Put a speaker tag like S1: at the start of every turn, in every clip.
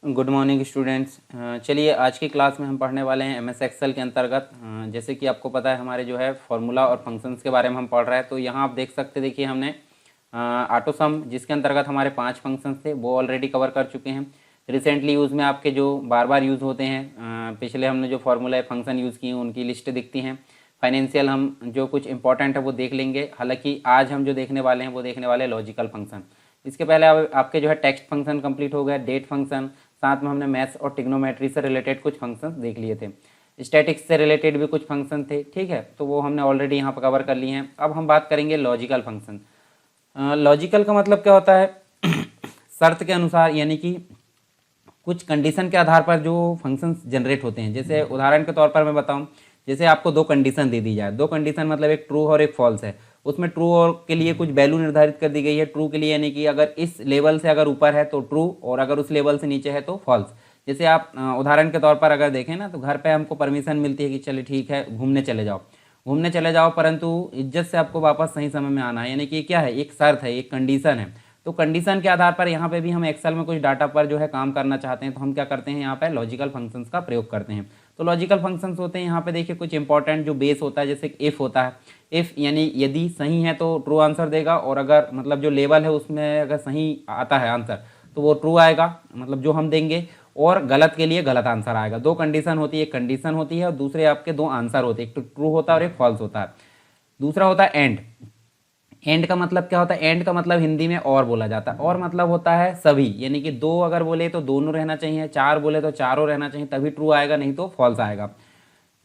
S1: Good morning students. चलिए आज की क्लास में हम पढ़ने वाले हैं एमएस एक्सेल के अंतर्गत। जैसे कि आपको पता है हमारे जो है फार्मूला और फंक्शंस के बारे में हम पढ़ रहे हैं। तो यहाँ आप देख सकते, देखिए हमने ऑटो सम जिसके अंतर्गत हमारे 5 फंक्शंस थे वो ऑलरेडी कवर कर चुके हैं। रिसेंटली यूज़ में आपके जो बार बार यूज़ होते हैं, पिछले हमने जो फार्मूला फंक्शन यूज़ किए हैं उनकी लिस्ट दिखती हैं। फाइनेंशियल हम जो कुछ इंपॉर्टेंट है वो देख लेंगे। हालांकि आज हम जो देखने वाले हैं वो देखने वाले लॉजिकल फंक्शन। इसके पहले आपके जो है टेक्स्ट फंक्शन कंप्लीट हो गया, डेट फंक्शन, साथ में हमने मैथ्स और ट्रिग्नोमेट्री से रिलेटेड कुछ फंक्शंस देख लिए थे। स्टैटिक्स से रिलेटेड भी कुछ फंक्शन थे, ठीक है, तो वो हमने ऑलरेडी यहाँ पर कवर कर लिए हैं। अब हम बात करेंगे लॉजिकल फंक्शन। लॉजिकल का मतलब क्या होता है? शर्त के अनुसार, यानी कि कुछ कंडीशन के आधार पर जो फंक्शंस जनरेट होते हैं। जैसे उदाहरण के तौर पर मैं बताऊं, जैसे आपको दो कंडीशन दे दी जाए, दो कंडीशन मतलब एक ट्रू और एक फॉल्स है। उसमें ट्रू और के लिए कुछ वैल्यू निर्धारित कर दी गई है। ट्रू के लिए यानी कि अगर इस लेवल से अगर ऊपर है तो ट्रू, और अगर उस लेवल से नीचे है तो फॉल्स। जैसे आप उदाहरण के तौर पर अगर देखें ना, तो घर पे हमको परमिशन मिलती है कि चलिए ठीक है घूमने चले जाओ, घूमने चले जाओ, परंतु इज्जत से आपको वापस सही समय में आना है। यानी कि क्या है, एक शर्त है, एक कंडीशन है। तो कंडीशन के आधार पर यहाँ पे भी हम एक्सेल में कुछ डाटा पर जो है काम करना चाहते हैं, तो हम क्या करते हैं, यहाँ पे लॉजिकल फंक्शंस का प्रयोग करते हैं। तो लॉजिकल फंक्शंस होते हैं यहाँ पे, देखिए कुछ इंपॉर्टेंट जो बेस होता है, जैसे इफ़ होता है। इफ़ यानी यदि सही है तो ट्रू आंसर देगा, और अगर मतलब जो लेवल है उसमें अगर सही आता है आंसर तो वो ट्रू आएगा, मतलब जो हम देंगे, और गलत के लिए गलत आंसर आएगा। दो कंडीशन होती है, एक कंडीशन होती है और दूसरे आपके दो आंसर होते हैं, एक तो ट्रू होता है और एक फॉल्स होता है। दूसरा होता है एंड। एंड का मतलब क्या होता है? एंड का मतलब हिंदी में और बोला जाता है। और मतलब होता है सभी, यानी कि दो अगर बोले तो दोनों रहना चाहिए, चार बोले तो चारों रहना चाहिए, तभी ट्रू आएगा, नहीं तो फॉल्स आएगा।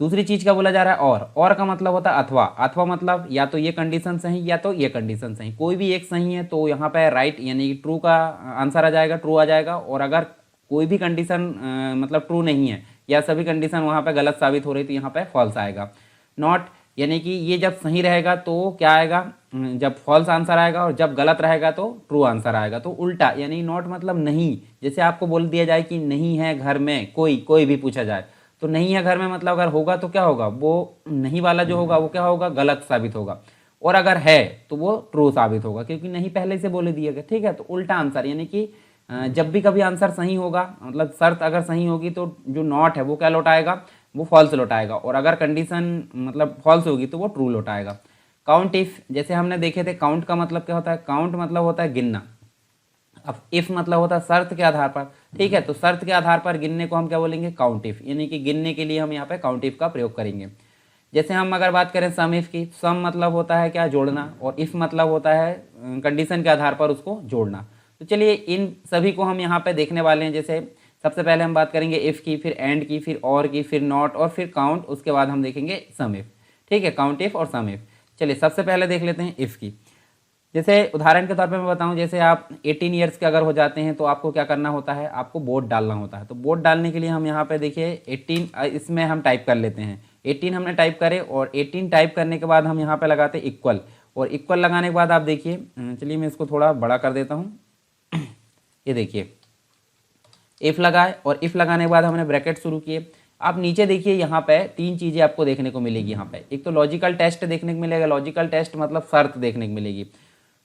S1: दूसरी चीज का बोला जा रहा है और का मतलब होता है अथवा। अथवा मतलब या तो ये कंडीशन सही या तो ये कंडीशन सही, कोई भी एक सही है तो यहाँ पे राइट यानी कि ट्रू का आंसर आ जाएगा, ट्रू आ जाएगा। और अगर कोई भी कंडीशन मतलब ट्रू नहीं है या सभी कंडीशन वहाँ पे गलत साबित हो रही तो यहाँ पे फॉल्स आएगा। नॉट यानी कि ये जब सही रहेगा तो क्या आएगा, जब फॉल्स आंसर आएगा, और जब गलत रहेगा तो ट्रू आंसर आएगा। तो उल्टा, यानी नॉट मतलब नहीं। जैसे आपको बोल दिया जाए कि नहीं है घर में कोई भी पूछा जाए, तो नहीं है घर में मतलब अगर होगा तो क्या होगा, वो नहीं वाला जो होगा वो क्या होगा, गलत साबित होगा। और अगर है तो वो ट्रू साबित होगा, क्योंकि नहीं पहले से बोले दिया गया, ठीक है। तो उल्टा आंसर, यानी कि जब भी कभी आंसर सही होगा, मतलब शर्त अगर सही होगी तो जो नॉट है वो क्या लौटाएगा, वो फॉल्स लौटाएगा। और अगर कंडीशन मतलब फॉल्स होगी तो वो ट्रू लौटाएगा। काउंट इफ, जैसे हमने देखे थे, काउंट का मतलब क्या होता है? काउंट मतलब होता है गिनना। अब इफ मतलब होता है शर्त के आधार पर, ठीक है। तो शर्त के आधार पर गिनने को हम क्या बोलेंगे, काउंट इफ, यानी कि गिनने के लिए हम यहाँ पे काउंट इफ का प्रयोग करेंगे। जैसे हम अगर बात करें सम इफ की, सम मतलब होता है क्या, जोड़ना, और इफ मतलब होता है कंडीशन के आधार पर उसको जोड़ना। तो चलिए इन सभी को हम यहाँ पे देखने वाले हैं। जैसे सबसे पहले हम बात करेंगे इफ की, फिर एंड की, फिर और की, फिर नॉट, और फिर काउंट, उसके बाद हम देखेंगे सम इफ, ठीक है, काउंट इफ और सम इफ। चलिए सबसे पहले देख लेते हैं इफ की। जैसे उदाहरण के तौर पे मैं बताऊं, जैसे आप 18 ईयर्स के अगर हो जाते हैं तो आपको क्या करना होता है, आपको वोट डालना होता है। तो वोट डालने के लिए हम यहाँ पे देखिए 18 इसमें हम टाइप कर लेते हैं। 18 हमने टाइप करे, और 18 टाइप करने के बाद हम यहाँ पे लगाते हैं इक्वल, और इक्वल लगाने के बाद आप देखिए, चलिए मैं इसको थोड़ा बड़ा कर देता हूँ। ये देखिए इफ लगाए, और इफ लगाने के बाद हमने ब्रैकेट शुरू किए। आप नीचे देखिए, यहाँ पे तीन चीज़ें आपको देखने को मिलेगी। यहाँ पे एक तो लॉजिकल टेस्ट देखने को मिलेगा, लॉजिकल टेस्ट मतलब शर्त देखने को मिलेगी।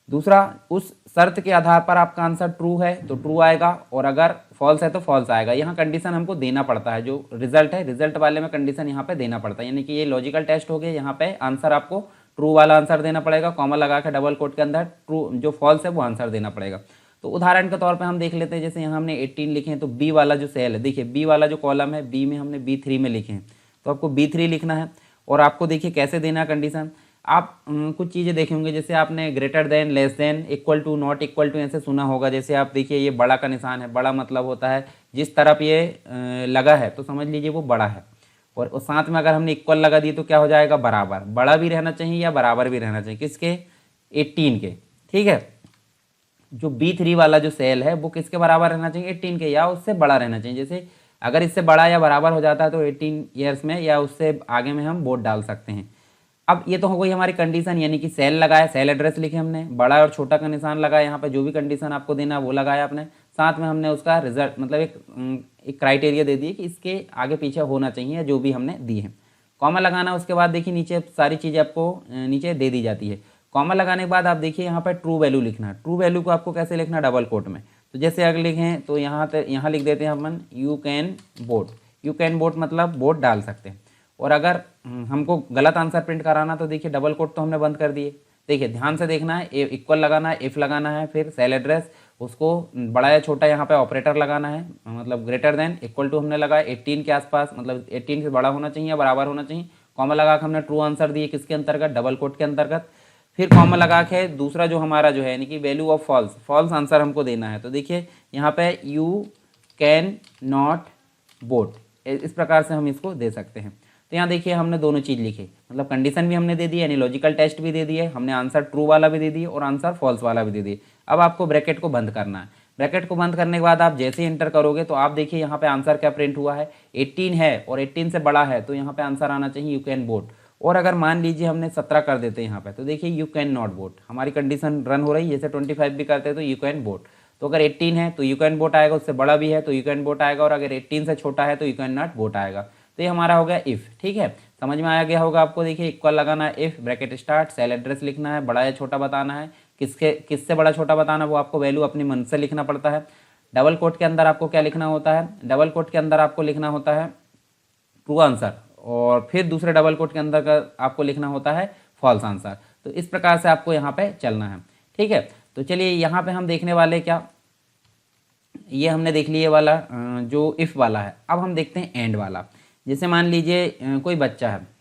S1: दूसरा, उस शर्त के आधार पर आपका आंसर ट्रू है तो ट्रू आएगा, और अगर फॉल्स है तो फॉल्स आएगा। यहाँ कंडीशन हमको देना पड़ता है, जो रिजल्ट है रिजल्ट वाले में कंडीशन यहाँ पे देना पड़ता है। यानी कि ये लॉजिकल टेस्ट हो गया, यहाँ पे आंसर आपको ट्रू वाला आंसर देना पड़ेगा, कॉमा लगा के डबल कोट के अंदर ट्रू, जो फॉल्स है वो आंसर देना पड़ेगा। तो उदाहरण के तौर पे हम देख लेते हैं, जैसे यहाँ हमने 18 लिखे हैं, तो बी वाला जो सेल है, देखिए बी वाला जो कॉलम है, बी में हमने B3 में लिखे हैं, तो आपको B3 लिखना है। और आपको देखिए कैसे देना है कंडीशन। आप कुछ चीज़ें देखे होंगे, जैसे आपने greater than, less than, equal to, not equal to ऐसे सुना होगा। जैसे आप देखिए ये बड़ा का निशान है, बड़ा मतलब होता है जिस तरफ ये लगा है तो समझ लीजिए वो बड़ा है। और उस साथ में अगर हमने इक्वल लगा दिए तो क्या हो जाएगा, बराबर। बड़ा भी रहना चाहिए या बराबर भी रहना चाहिए, किसके, 18 के, ठीक है। जो B3 वाला जो सेल है वो किसके बराबर रहना चाहिए, 18 के, या उससे बड़ा रहना चाहिए। जैसे अगर इससे बड़ा या बराबर हो जाता है तो 18 ईयर्स में या उससे आगे में हम वोट डाल सकते हैं। अब ये तो हो गई हमारी कंडीशन, यानी कि सेल लगाया, सेल एड्रेस लिखे हमने, बड़ा और छोटा का निशान लगाया, यहाँ पे जो भी कंडीशन आपको देना वो लगाया आपने। साथ में हमने उसका रिजल्ट मतलब एक क्राइटेरिया दे दिए कि इसके आगे पीछे होना चाहिए जो भी हमने दी है। कॉमा लगाना, उसके बाद देखिए नीचे सारी चीज़ें आपको नीचे दे दी जाती है। कॉमा लगाने के बाद आप देखिए यहाँ पर ट्रू वैल्यू लिखना है। ट्रू वैल्यू को आपको कैसे लिखना है, डबल कोट में। तो जैसे अगर लिखें तो यहाँ लिख देते हैं अपन you can vote. You can vote मतलब वोट डाल सकते हैं। और अगर हमको गलत आंसर प्रिंट कराना तो देखिए डबल कोट तो हमने बंद कर दिए। देखिए ध्यान से देखना है, इक्वल लगाना है, इफ लगाना है, फिर सेल एड्रेस उसको बड़ा या छोटा यहाँ पे ऑपरेटर लगाना है, मतलब ग्रेटर देन इक्वल टू हमने लगाया 18 के आसपास, मतलब 18 से बड़ा होना चाहिए या बराबर होना चाहिए। कॉमा लगा के हमने ट्रू आंसर दिए किसके अंतर्गत, डबल कोट के अंतर्गत। फिर कॉमा लगा के दूसरा जो हमारा जो है यानी कि value of false, false answer हमको देना है। तो देखिए यहाँ पे यू कैन नॉट वोट, इस प्रकार से हम इसको दे सकते हैं। तो यहाँ देखिए हमने दोनों चीज़ लिखी, मतलब कंडीशन भी हमने दे दी यानी लॉजिकल टेस्ट भी दे दिए, हमने आंसर ट्रू वाला भी दे दिए और आंसर फॉल्स वाला भी दे दिए। अब आपको ब्रैकेट को बंद करना है। ब्रैकेट को बंद करने के बाद आप जैसे ही एंटर करोगे तो आप देखिए यहाँ पे आंसर क्या प्रिंट हुआ है, 18 है और 18 से बड़ा है, तो यहाँ पे आंसर आना चाहिए यू कैन वोट। और अगर मान लीजिए हमने 17 कर देते हैं यहाँ पे, तो देखिए यू कैन नॉट वोट, हमारी कंडीशन रन हो रही है। जैसे 25 भी करते हैं तो यू कैन वोट, तो अगर 18 है तो यू कैन वोट आएगा, उससे बड़ा भी है तो यू कैन वोट आएगा, और अगर 18 से छोटा है तो यू कैन नॉट वोट आएगा। तो ये हमारा हो गया इफ़। ठीक है, समझ में आया गया होगा आपको। देखिए इक्वल लगाना है, if bracket start, cell address लिखना है, बड़ा या छोटा बताना है, किससे बड़ा छोटा बताना वो आपको वैल्यू अपनी मन से लिखना पड़ता है। डबल कोट के अंदर आपको क्या लिखना होता है, डबल कोट के अंदर आपको लिखना होता है ट्रू आंसर, और फिर दूसरे डबल कोट के अंदर का आपको लिखना होता है फॉल्स आंसर। तो इस प्रकार से आपको यहाँ पे चलना है। ठीक है, तो चलिए यहाँ पे हम देखने वाले क्या, ये हमने देख लिया वाला जो इफ़ वाला है। अब हम देखते हैं एंड वाला। जैसे मान लीजिए कोई बच्चा है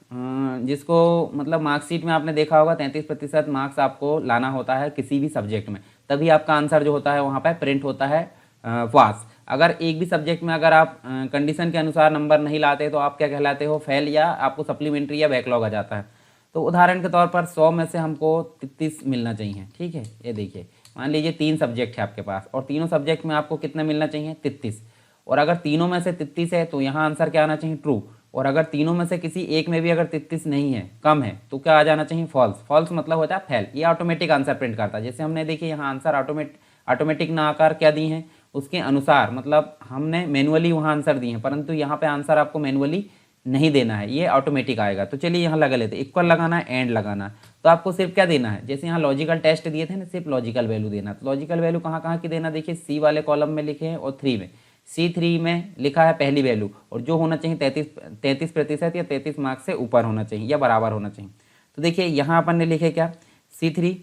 S1: जिसको मतलब मार्कशीट में आपने देखा होगा 33% मार्क्स आपको लाना होता है किसी भी सब्जेक्ट में, तभी आपका आंसर जो होता है वहाँ पे प्रिंट होता है पास। अगर एक भी सब्जेक्ट में अगर आप कंडीशन के अनुसार नंबर नहीं लाते तो आप क्या कहलाते हो, फेल, या आपको सप्लीमेंट्री या बैकलॉग आ जाता है। तो उदाहरण के तौर पर 100 में से हमको 33 मिलना चाहिए। ठीक है, ये देखिए मान लीजिए 3 सब्जेक्ट है आपके पास और तीनों सब्जेक्ट में आपको कितना मिलना चाहिए, 33। और अगर तीनों में से 33 है तो यहाँ आंसर क्या आना चाहिए, ट्रू। और अगर तीनों में से किसी एक में भी अगर 33 नहीं है, कम है, तो क्या आ जाना चाहिए, फॉल्स। फॉल्स मतलब होता है फेल। ये ऑटोमेटिक आंसर प्रिंट करता है। जैसे हमने देखिए यहाँ आंसर ऑटोमेटिक ना आकार क्या दी हैं उसके अनुसार, मतलब हमने मैनुअली वहाँ आंसर दिए हैं, परंतु यहाँ पे आंसर आपको मैनुअली नहीं देना है, ये ऑटोमेटिक आएगा। तो चलिए यहाँ लगा लेते हैं, इक्वल लगाना है, एंड लगाना है। तो आपको सिर्फ क्या देना है, जैसे यहाँ लॉजिकल टेस्ट दिए थे ना, सिर्फ लॉजिकल वैल्यू देना। तो लॉजिकल वैल्यू कहाँ कहाँ की देना, देखिए सी वाले कॉलम में लिखे हैं और 3 में। C3 में लिखा है पहली वैल्यू, और जो होना चाहिए 33% या 33 मार्क्स से ऊपर होना चाहिए या बराबर होना चाहिए। तो देखिए यहाँ अपन ने लिखे क्या, C3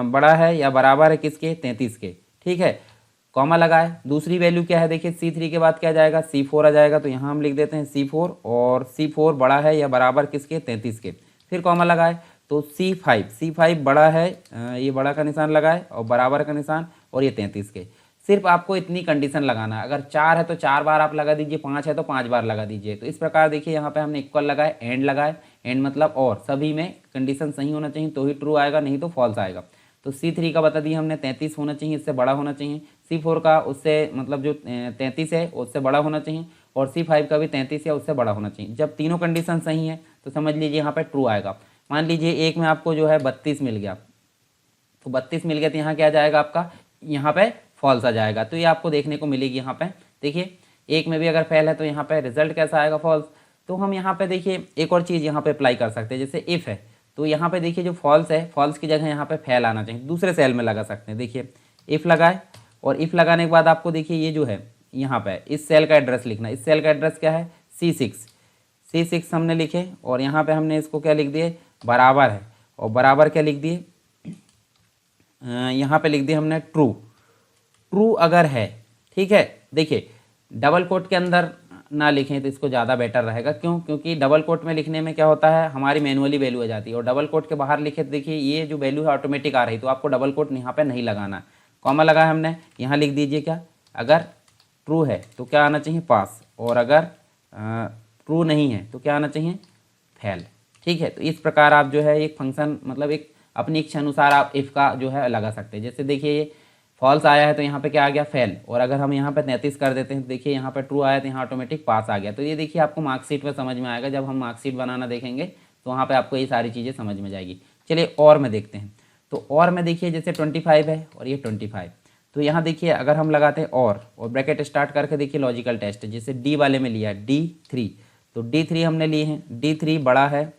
S1: बड़ा है या बराबर है किसके, 33 के। ठीक है, कॉमा लगाए, दूसरी वैल्यू क्या है, देखिए C3 के बाद क्या जाएगा, C4 आ जाएगा। तो यहाँ हम लिख देते हैं C4, और C4 बड़ा है या बराबर किसके, 33 के। फिर कॉमा लगाए तो C5 बड़ा है, ये बड़ा का निशान लगाए और बराबर का निशान, और ये 33 के। सिर्फ आपको इतनी कंडीशन लगाना है। अगर 4 है तो 4 बार आप लगा दीजिए, 5 है तो 5 बार लगा दीजिए। तो इस प्रकार देखिए यहाँ पे हमने इक्वल लगाए, एंड लगाए। एंड मतलब और, सभी में कंडीशन सही होना चाहिए तो ही ट्रू आएगा, नहीं तो फॉल्स आएगा। तो C3 का बता दिया हमने 33 होना चाहिए, इससे बड़ा होना चाहिए। C4 का उससे मतलब जो 33 है उससे बड़ा होना चाहिए, और C5 का भी 33 है उससे बड़ा होना चाहिए। जब तीनों कंडीशन सही है तो समझ लीजिए यहाँ पे ट्रू आएगा। मान लीजिए एक में आपको जो है 32 मिल गया, तो 32 मिल गया तो यहाँ क्या जाएगा आपका, यहाँ पे फॉल्स आ जाएगा। तो ये आपको देखने को मिलेगी यहाँ पे। देखिए एक में भी अगर फेल है तो यहाँ पे रिजल्ट कैसा आएगा, फॉल्स। तो हम यहाँ पे देखिए एक और चीज़ यहाँ पे अप्लाई कर सकते हैं, जैसे इफ़ है तो यहाँ पे देखिए जो फॉल्स है, फॉल्स की जगह यहाँ पे फेल आना चाहिए, दूसरे सेल में लगा सकते हैं। देखिए इफ़ लगाए, और इफ़ लगाने के बाद आपको देखिए ये जो है यहाँ पे इस सेल का एड्रेस लिखना। इस सेल का एड्रेस क्या है, C6 हमने लिखे, और यहाँ पे हमने इसको क्या लिख दिए, बराबर है, और बराबर क्या लिख दिए, यहाँ पे लिख दिए हमने ट्रू अगर है। ठीक है, देखिए डबल कोट के अंदर ना लिखें तो इसको ज़्यादा बेटर रहेगा। क्यों, क्योंकि डबल कोट में लिखने में क्या होता है, हमारी मैनुअली वैल्यू आ जाती है, और डबल कोट के बाहर लिखे तो देखिए ये जो वैल्यू है ऑटोमेटिक आ रही, तो आपको डबल कोट यहाँ पे नहीं लगाना। कॉमा लगाया हमने, यहाँ लिख दीजिए क्या, अगर ट्रू है तो क्या आना चाहिए, पास, और अगर ट्रू नहीं है तो क्या आना चाहिए, फेल। ठीक है, तो इस प्रकार आप जो है एक फंक्शन मतलब एक अपनी इच्छा अनुसार आप इफ़ का जो है लगा सकते हैं। जैसे देखिए ये फॉल्स आया है तो यहाँ पे क्या आ गया, फेल, और अगर हम यहाँ पे 33 कर देते हैं तो देखिए यहाँ पे ट्रू आया तो यहाँ ऑटोमेटिक पास आ गया। तो ये देखिए आपको मार्कशीट में समझ में आएगा, जब हम मार्कशीट बनाना देखेंगे तो वहाँ पे आपको ये सारी चीज़ें समझ में जाएगी। चलिए और में देखते हैं। तो और में देखिए जैसे 25 है और ये 25, तो यहाँ देखिए अगर हम लगाते हैं और ब्रैकेट स्टार्ट करके देखिए लॉजिकल टेस्ट, जैसे डी वाले में लिया D3, तो D3 हमने लिए हैं, D3 बड़ा है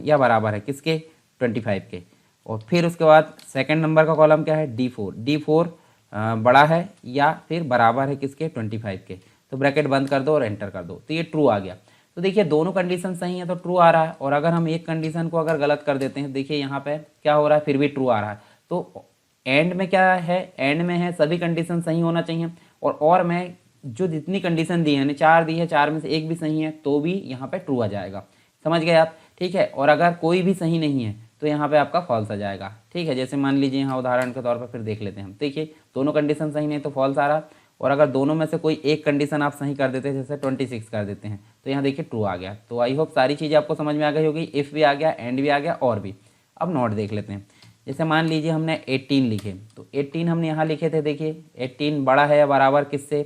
S1: या बराबर है किसके, 25 के। और फिर उसके बाद सेकंड नंबर का कॉलम क्या है, D4 बड़ा है या फिर बराबर है किसके 25 के, तो ब्रैकेट बंद कर दो और एंटर कर दो, तो ये ट्रू आ गया। तो देखिए दोनों कंडीशन सही है तो ट्रू आ रहा है, और अगर हम एक कंडीशन को अगर गलत कर देते हैं, देखिए यहाँ पे क्या हो रहा है, फिर भी ट्रू आ रहा है। तो एंड में क्या है, एंड में है सभी कंडीशन सही होना चाहिए, और में जो जितनी कंडीशन दी है यानी 4 दी है, 4 में से एक भी सही है तो भी यहाँ पे ट्रू आ जाएगा, समझ गए आप, ठीक है। और अगर कोई भी सही नहीं है तो यहाँ पे आपका फॉल्स आ जाएगा, ठीक है। जैसे मान लीजिए यहाँ उदाहरण के तौर पर फिर देख लेते हैं हम, देखिए दोनों कंडीशन सही नहीं तो फॉल्स आ रहा, और अगर दोनों में से कोई एक कंडीशन आप सही कर देते हैं, जैसे 26 कर देते हैं, तो यहाँ देखिए ट्रू आ गया। तो आई होप सारी चीज़ें आपको समझ में आ गई होगी, इफ़ भी आ गया, एंड भी आ गया, और भी। अब नोट देख लेते हैं, जैसे मान लीजिए हमने 18 लिखे, तो 18 हमने यहाँ लिखे थे, देखिए 18 बड़ा है या बराबर किससे,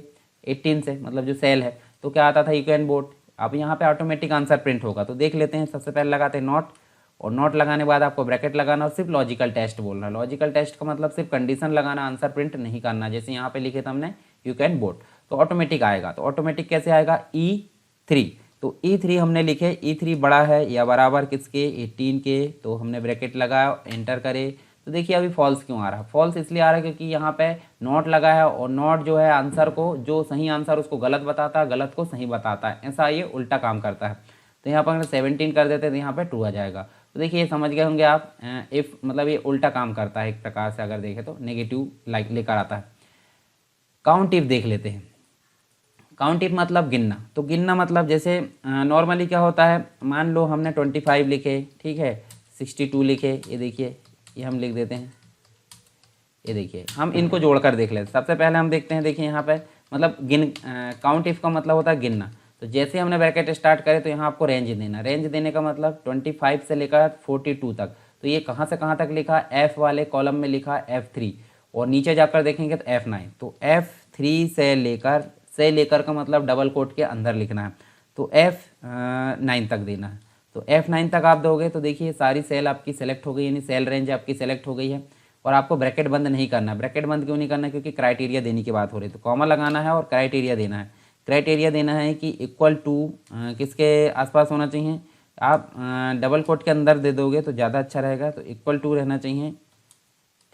S1: 18 से, मतलब जो सेल है, तो क्या आता था, इक्व एंड बोट। अब यहाँ पे ऑटोमेटिक आंसर प्रिंट होगा, तो देख लेते हैं। सबसे पहले लगाते हैं नॉट, और नॉट लगाने के बाद आपको ब्रैकेट लगाना और सिर्फ लॉजिकल टेस्ट बोलना। लॉजिकल टेस्ट का मतलब सिर्फ कंडीशन लगाना, आंसर प्रिंट नहीं करना। जैसे यहाँ पे लिखे थे हमने यू कैन बोट, तो ऑटोमेटिक आएगा। तो ऑटोमेटिक कैसे आएगा, E3, तो E3 हमने लिखे, E3 बड़ा है या बराबर किसके, 18 के, तो हमने ब्रैकेट लगाया, एंटर करे। तो देखिए अभी फॉल्स क्यों आ रहा है, फॉल्स इसलिए आ रहा है क्योंकि यहाँ पे नॉट लगा है, और नॉट जो है आंसर को, जो सही आंसर उसको गलत बताता है, गलत को सही बताता है, ऐसा ये उल्टा काम करता है। तो यहाँ पर अगर 17 कर देते तो यहाँ पे ट्रू आ जाएगा। तो देखिए ये समझ गए होंगे आप, इफ़ मतलब ये उल्टा काम करता है एक प्रकार से, अगर देखें तो नेगेटिव लाइक लेकर आता है। काउंट इफ देख लेते हैं, काउंट इफ मतलब गिनना। तो गिनना मतलब जैसे नॉर्मली क्या होता है, मान लो हमने 25 लिखे, ठीक है, 62 लिखे, ये देखिए ये हम लिख देते हैं, ये देखिए हम इनको जोड़कर देख लेते हैं। सबसे पहले हम देखते हैं, देखिए यहाँ पे मतलब काउंट इफ का मतलब होता है गिनना। तो जैसे हमने ब्रैकेट स्टार्ट करे तो यहाँ आपको रेंज देना, रेंज देने का मतलब 25 से लेकर 42 तक। तो ये कहाँ से कहाँ तक लिखा, F वाले कॉलम में लिखा F3, और नीचे जाकर देखेंगे तो F9। तो F3 से लेकर का मतलब डबल कोट के अंदर लिखना है, तो F9 तक देना है। तो F9 तक आप दोगे तो देखिए सारी सेल आपकी सेलेक्ट हो गई, यानी सेल रेंज आपकी सेलेक्ट हो गई है। और आपको ब्रैकेट बंद नहीं करना। ब्रैकेट बंद क्यों नहीं करना, क्योंकि क्राइटेरिया देने की बात हो रही है। तो कॉमा लगाना है और क्राइटेरिया देना है। क्राइटेरिया देना है कि इक्वल टू किसके आसपास होना चाहिए। आप डबल कोट के अंदर दे दोगे तो ज़्यादा अच्छा रहेगा, तो इक्वल टू रहना चाहिए,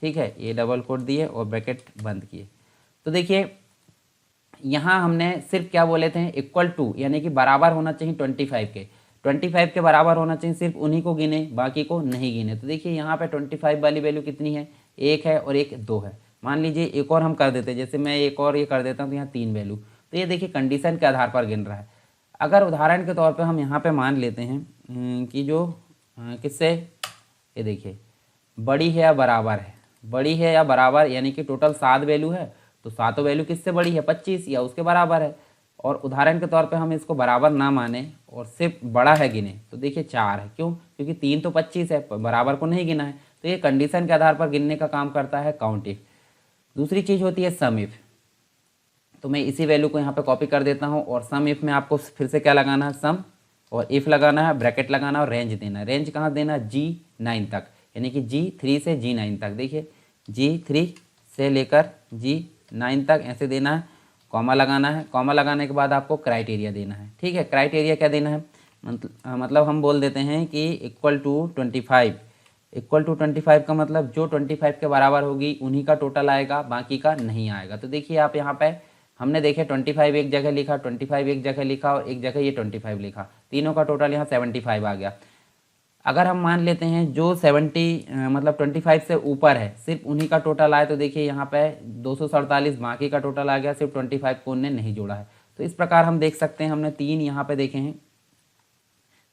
S1: ठीक है। ये डबल कोट दिए और ब्रैकेट बंद किए। तो देखिए यहाँ हमने सिर्फ क्या बोले थे, इक्वल टू, यानी कि बराबर होना चाहिए 25 के। 25 के बराबर होना चाहिए, सिर्फ उन्हीं को गिने, बाकी को नहीं गिने। तो देखिए यहाँ पे 25 वाली वैल्यू कितनी है, 1 है और एक 2 है। मान लीजिए एक और हम कर देते हैं, जैसे मैं एक और ये कर देता हूँ तो यहाँ 3 वैल्यू। तो ये देखिए कंडीशन के आधार पर गिन रहा है। अगर उदाहरण के तौर पर हम यहाँ पर मान लेते हैं कि जो किससे, ये देखिए बड़ी है या बराबर है, बड़ी है या बराबर, यानी कि टोटल 7 वैल्यू है, तो सातों वैल्यू किससे बड़ी है, 25 या उसके बराबर है। और उदाहरण के तौर पे हम इसको बराबर ना माने और सिर्फ बड़ा है गिने, तो देखिए 4 है। क्यों, क्योंकि 3 तो 25 है, बराबर को नहीं गिना है। तो ये कंडीशन के आधार पर गिनने का काम करता है काउंट इफ। दूसरी चीज़ होती है सम इफ। तो मैं इसी वैल्यू को यहाँ पे कॉपी कर देता हूँ, और सम इफ में आपको फिर से क्या लगाना है, सम और इफ लगाना है, ब्रैकेट लगाना और रेंज देना है। रेंज कहाँ देना है, G9 तक, यानी कि G3 से G9 तक। देखिए G3 से लेकर G9 तक ऐसे देना है, कॉमा लगाना है। कॉमा लगाने के बाद आपको क्राइटेरिया देना है, ठीक है। क्राइटेरिया क्या देना है, मतलब हम बोल देते हैं कि इक्वल टू 25। इक्वल टू 25 का मतलब जो 25 के बराबर होगी उन्हीं का टोटल आएगा, बाकी का नहीं आएगा। तो देखिए आप यहाँ पे हमने देखे 25 एक जगह लिखा, 25 एक जगह लिखा और एक जगह ये 25 लिखा, तीनों का टोटल यहाँ 75 आ गया। अगर हम मान लेते हैं जो 70 मतलब 25 से ऊपर है, सिर्फ उन्हीं का टोटल आए, तो देखिए यहाँ पे 247 बाकी का टोटल आ गया, सिर्फ 25 को उन्होंने नहीं जोड़ा है। तो इस प्रकार हम देख सकते हैं, हमने 3 यहाँ पे देखे हैं।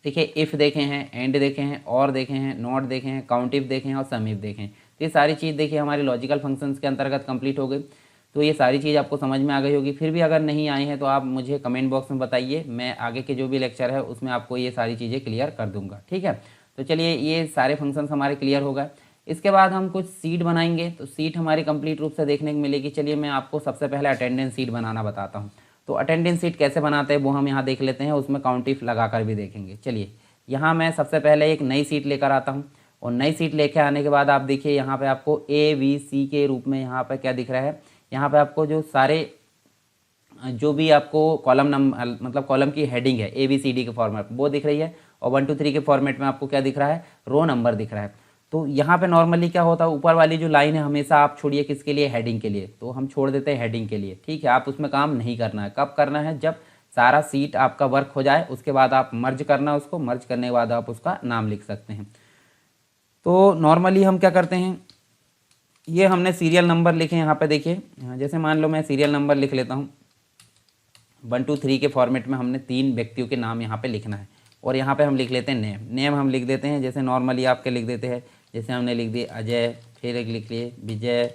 S1: देखिए इफ़ देखे हैं, एंड देखे हैं, और देखे हैं, नॉट देखे हैं, काउंट इफ देखे हैं और सम इफ देखे हैं। तो ये सारी चीज़ देखिए हमारी लॉजिकल फंक्शंस के अंतर्गत कंप्लीट हो गई। तो ये सारी चीज़ आपको समझ में आ गई होगी। फिर भी अगर नहीं आई है तो आप मुझे कमेंट बॉक्स में बताइए, मैं आगे के जो भी लेक्चर है उसमें आपको ये सारी चीज़ें क्लियर कर दूँगा, ठीक है। तो चलिए ये सारे फंक्शंस हमारे क्लियर हो गए। इसके बाद हम कुछ सीट बनाएंगे, तो सीट हमारी कंप्लीट रूप से देखने को मिलेगी। चलिए मैं आपको सबसे पहले अटेंडेंस सीट बनाना बताता हूँ। तो अटेंडेंस सीट कैसे बनाते हैं वो हम यहाँ देख लेते हैं, उसमें काउंट इफ लगा कर भी देखेंगे। चलिए यहाँ मैं सबसे पहले एक नई सीट लेकर आता हूँ, और नई सीट लेकर आने के बाद आप देखिए यहाँ पर आपको ABC के रूप में यहाँ पर क्या दिख रहा है, यहाँ पर आपको जो सारे जो भी आपको कॉलम नंबर मतलब कॉलम की हेडिंग है ABCD के फॉर्मेट वो दिख रही है, और 1 2 3 के फॉर्मेट में आपको क्या दिख रहा है, रो नंबर दिख रहा है। तो यहाँ पे नॉर्मली क्या होता है, ऊपर वाली जो लाइन है हमेशा आप छोड़िए किसके लिए, हेडिंग के लिए, तो हम छोड़ देते हैं हेडिंग के लिए। ठीक है, आप उसमें काम नहीं करना है। कब करना है, जब सारा सीट आपका वर्क हो जाए, उसके बाद आप मर्ज करना है उसको, मर्ज करने के बाद आप उसका नाम लिख सकते हैं। तो नॉर्मली हम क्या करते हैं, ये हमने सीरियल नंबर लिखे यहाँ पे देखिए, जैसे मान लो मैं सीरियल नंबर लिख लेता हूँ 1 2 3 के फॉर्मेट में हमने 3 व्यक्तियों के नाम यहाँ पे लिखना है, और यहाँ पे हम लिख लेते हैं नेम। नेम हम लिख देते हैं जैसे नॉर्मली आपके लिख देते हैं, जैसे हमने लिख दिए अजय, फिर एक लिख लिए विजय,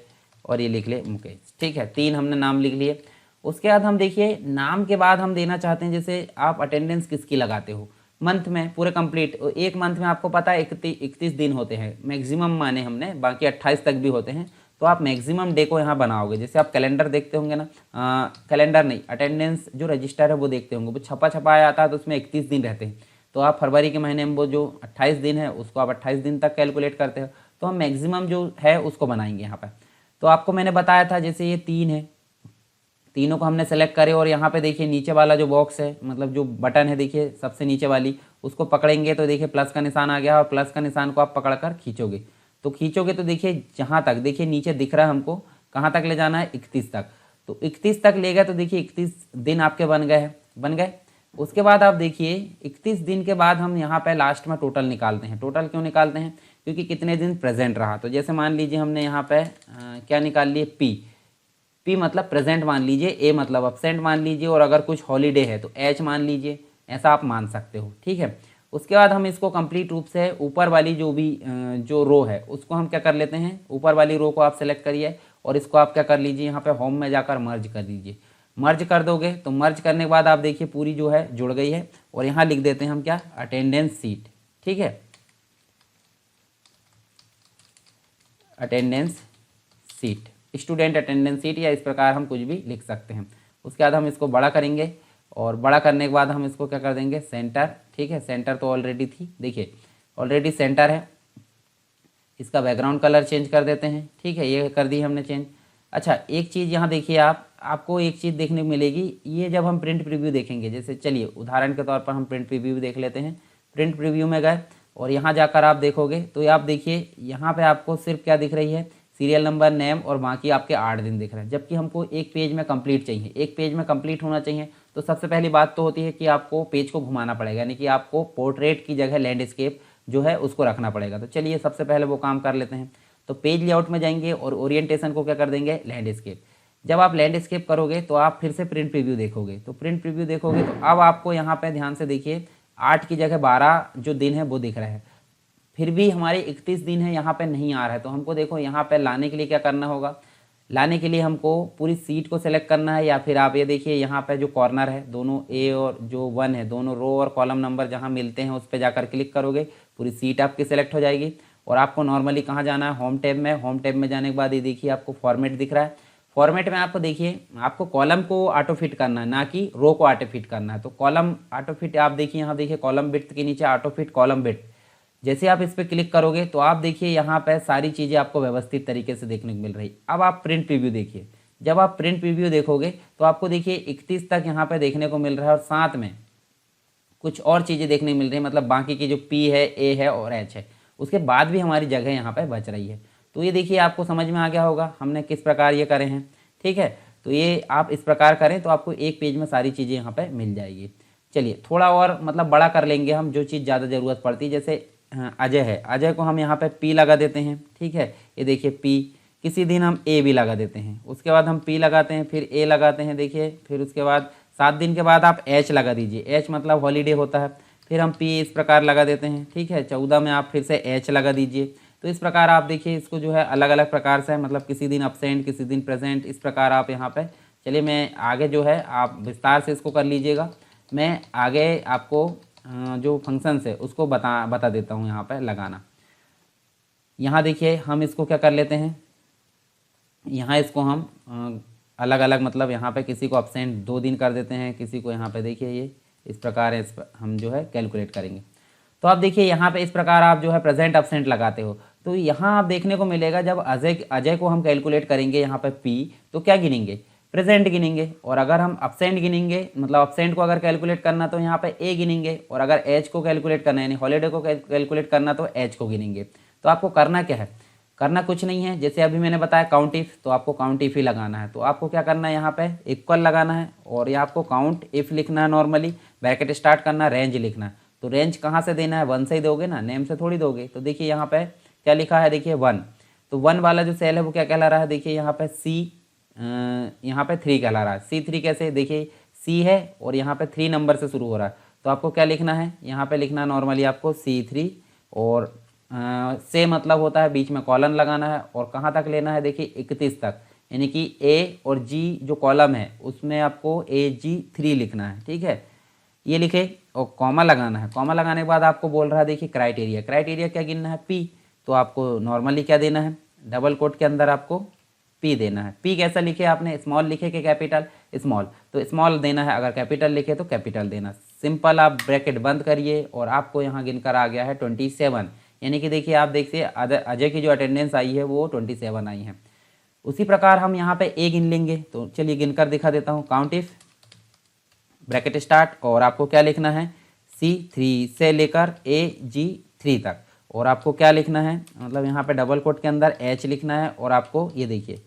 S1: और ये लिख लिए मुकेश। ठीक है, 3 हमने नाम लिख लिए। उसके बाद हम देखिए नाम के बाद हम देना चाहते हैं, जैसे आप अटेंडेंस किसकी लगाते हो मंथ में पूरे कंप्लीट, एक मंथ में आपको पता है 31 दिन होते हैं मैक्सिमम माने हमने, बाकी 28 तक भी होते हैं, तो आप मैक्सिमम डे को यहाँ बनाओगे। जैसे आप कैलेंडर देखते होंगे ना, कैलेंडर नहीं, अटेंडेंस जो रजिस्टर है वो देखते होंगे, वो छपा छपाया आता है तो उसमें 31 दिन रहते हैं, तो आप फरवरी के महीने में वो जो 28 दिन है उसको आप 28 दिन तक कैलकुलेट करते हो, तो हम मैक्सिमम जो है उसको बनाएंगे यहाँ पर। तो आपको मैंने बताया था जैसे ये 3 है, तीनों को हमने सेलेक्ट करे, और यहाँ पे देखिए नीचे वाला जो बॉक्स है, मतलब जो बटन है देखिए सबसे नीचे वाली, उसको पकड़ेंगे तो देखिए प्लस का निशान आ गया, और प्लस का निशान को आप पकड़कर खींचोगे, तो खींचोगे तो देखिए जहाँ तक देखिए नीचे दिख रहा है हमको, कहाँ तक ले जाना है, 31 तक। तो 31 तक ले गए तो देखिए 31 दिन आपके बन गए हैं, बन गए। उसके बाद आप देखिए 31 दिन के बाद हम यहाँ पे लास्ट में टोटल निकालते हैं। टोटल क्यों निकालते हैं, क्योंकि कितने दिन प्रेजेंट रहा। तो जैसे मान लीजिए हमने यहाँ पे क्या निकाल लिए, पी मतलब प्रेजेंट मान लीजिए, ए मतलब अब्सेंट मान लीजिए, और अगर कुछ हॉलीडे है तो एच मान लीजिए, ऐसा आप मान सकते हो। ठीक है, उसके बाद हम इसको कंप्लीट रूप से ऊपर वाली जो भी जो रो है उसको हम क्या कर लेते हैं, ऊपर वाली रो को आप सेलेक्ट करिए, और इसको आप क्या कर लीजिए, यहाँ पे होम में जाकर मर्ज कर दीजिए। मर्ज कर दोगे तो मर्ज करने के बाद आप देखिए पूरी जो है जुड़ गई है, और यहाँ लिख देते हैं हम क्या, अटेंडेंस सीट। ठीक है, attendance seat, student attendance seat, या इस प्रकार हम कुछ भी लिख सकते हैं। उसके बाद हम इसको बड़ा करेंगे, और बड़ा करने के बाद हम इसको क्या कर देंगे, सेंटर। ठीक है, सेंटर तो ऑलरेडी थी, देखिए ऑलरेडी सेंटर है। इसका बैकग्राउंड कलर चेंज कर देते हैं। ठीक है, ये कर दी हमने चेंज। अच्छा, एक चीज़ यहाँ देखिए, आपको एक चीज़ देखने को मिलेगी, ये जब हम प्रिंट प्रीव्यू देखेंगे, जैसे चलिए उदाहरण के तौर पर हम प्रिंट प्रीव्यू देख लेते हैं। प्रिंट प्रीव्यू में गए और यहाँ जाकर आप देखोगे तो आप देखिए यहाँ पे आपको सिर्फ क्या दिख रही है, सीरियल नंबर, नेम, और बाकी आपके 8 दिन दिख रहे हैं, जबकि हमको एक पेज में कंप्लीट चाहिए, एक पेज में कंप्लीट होना चाहिए। तो सबसे पहली बात तो होती है कि आपको पेज को घुमाना पड़ेगा, यानी कि आपको पोर्ट्रेट की जगह लैंडस्केप जो है उसको रखना पड़ेगा। तो चलिए सबसे पहले वो काम कर लेते हैं। तो पेज लेआउट में जाएंगे और ओरिएंटेशन को क्या कर देंगे, लैंडस्केप। जब आप लैंडस्केप करोगे तो आप फिर से प्रिंट प्रीव्यू देखोगे, तो प्रिंट प्रीव्यू देखोगे तो अब आपको यहाँ पे ध्यान से देखिए 8 की जगह 12 जो दिन है वो दिख रहा है, फिर भी हमारे 31 दिन है यहाँ पे नहीं आ रहा है। तो हमको देखो यहाँ पे लाने के लिए क्या करना होगा, लाने के लिए हमको पूरी सीट को सेलेक्ट करना है, या फिर आप ये देखिए यहाँ पे जो कॉर्नर है, दोनों ए और जो 1 है, दोनों रो और कॉलम नंबर जहाँ मिलते हैं उस पर जाकर क्लिक करोगे, पूरी सीट आपकी सेलेक्ट हो जाएगी। और आपको नॉर्मली कहाँ जाना है, होम टैब में। होम टैब में जाने के बाद ये देखिए आपको फॉर्मेट दिख रहा है। फॉर्मेट में आपको देखिए आपको कॉलम को ऑटो फिट करना है, ना कि रो को ऑटो फिट करना है। तो कॉलम ऑटो फिट आप देखिए, यहाँ देखिए कॉलम बिड्थ के नीचे ऑटो फिट कॉलम बिड्थ, जैसे आप इस पर क्लिक करोगे तो आप देखिए यहाँ पे सारी चीज़ें आपको व्यवस्थित तरीके से देखने को मिल रही। अब आप प्रिंट प्रीव्यू देखिए, जब आप प्रिंट प्रीव्यू देखोगे तो आपको देखिए 31 तक यहाँ पे देखने को मिल रहा है, और साथ में कुछ और चीज़ें देखने को मिल रही है, मतलब बाकी की जो पी है, ए है और एच है, उसके बाद भी हमारी जगह यहाँ पर बच रही है। तो ये देखिए आपको समझ में आ गया होगा हमने किस प्रकार ये करे हैं। ठीक है, तो ये आप इस प्रकार करें तो आपको एक पेज में सारी चीज़ें यहाँ पर मिल जाएगी। चलिए थोड़ा और मतलब बड़ा कर लेंगे हम, जो चीज़ ज़्यादा ज़रूरत पड़ती है, जैसे अजय है, अजय को हम यहाँ पे पी लगा देते हैं। ठीक है, ये देखिए पी, किसी दिन हम ए भी लगा देते हैं, उसके बाद हम पी लगाते हैं, फिर ए लगाते हैं, देखिए फिर उसके बाद 7 दिन के बाद आप एच लगा दीजिए, एच मतलब हॉलीडे होता है, फिर हम पी इस प्रकार लगा देते हैं। ठीक है, 14 में आप फिर से एच लगा दीजिए। तो इस प्रकार आप देखिए इसको जो है अलग अलग प्रकार से, मतलब किसी दिन अपसेंट, किसी दिन प्रेजेंट, इस प्रकार आप यहाँ पे। चलिए मैं आगे जो है आप विस्तार से इसको कर लीजिएगा, मैं आगे आपको जो फंक्शंस है उसको बता देता हूँ यहाँ पर लगाना। यहाँ देखिए हम इसको क्या कर लेते हैं, यहाँ इसको हम अलग अलग, मतलब यहाँ पे किसी को अपसेंट 2 दिन कर देते हैं, किसी को यहाँ पे देखिए ये इस प्रकार है, हम जो है कैलकुलेट करेंगे। तो आप देखिए यहाँ पे इस प्रकार आप जो है प्रेजेंट अपसेंट लगाते हो, तो यहाँ आप देखने को मिलेगा जब अजय को हम कैलकुलेट करेंगे यहाँ पे पी, तो क्या गिनेंगे, प्रेजेंट गिनेंगे। और अगर हम अपसेंट गिनेंगे, मतलब अपसेंट को अगर कैलकुलेट करना तो यहाँ पे ए गिनेंगे, और अगर एच को कैलकुलेट करना यानी हॉलीडे को कैलकुलेट करना तो एच को गिनेंगे। तो आपको करना क्या है, करना कुछ नहीं है। जैसे अभी मैंने बताया काउंट इफ़, तो आपको काउंट इफ़ ही लगाना है। तो आपको क्या करना है, यहाँ पे इक्वल लगाना है और यहाँ आपको काउंट इफ़ लिखना है, नॉर्मली ब्रैकेट स्टार्ट करना है, रेंज लिखना है। तो रेंज कहाँ से देना है, 1 से ही दोगे ना, नेम से थोड़ी दोगे। तो देखिए यहाँ पे क्या लिखा है, देखिए 1, तो 1 वाला जो सेल है वो क्या कहला रहा है, देखिए यहाँ पे यहाँ पे 3 कहला रहा है। C3 कैसे, देखिए C है और यहाँ पे 3 नंबर से शुरू हो रहा है। तो आपको क्या लिखना है, यहाँ पे लिखना है नॉर्मली आपको C3 और से मतलब होता है बीच में कॉलन लगाना है और कहाँ तक लेना है, देखिए 31 तक, यानी कि A और G जो कॉलम है उसमें आपको AG3 लिखना है। ठीक है, ये लिखे और कॉमा लगाना है। कॉमा लगाने के बाद आपको बोल रहा है देखिए क्राइटेरिया, क्राइटेरिया क्या गिनना है, P। तो आपको नॉर्मली क्या देना है, डबल कोट के अंदर आपको P देना है। P कैसा लिखे आपने, स्मॉल लिखे कि कैपिटल, स्मॉल, तो स्मॉल देना है। अगर कैपिटल लिखे तो कैपिटल देना। सिंपल आप ब्रैकेट बंद करिए और आपको यहाँ गिनकर आ गया है 27, यानी कि देखिए आप देखिए अजय की जो अटेंडेंस आई है वो 27 आई है। उसी प्रकार हम यहाँ पे ए गिन लेंगे। तो चलिए गिनकर दिखा देता हूँ। काउंट इफ ब्रैकेट स्टार्ट और आपको क्या लिखना है, C3 से लेकर AG3 तक। और आपको क्या लिखना है, मतलब यहाँ पे डबल कोट के अंदर H लिखना है और आपको ये देखिए,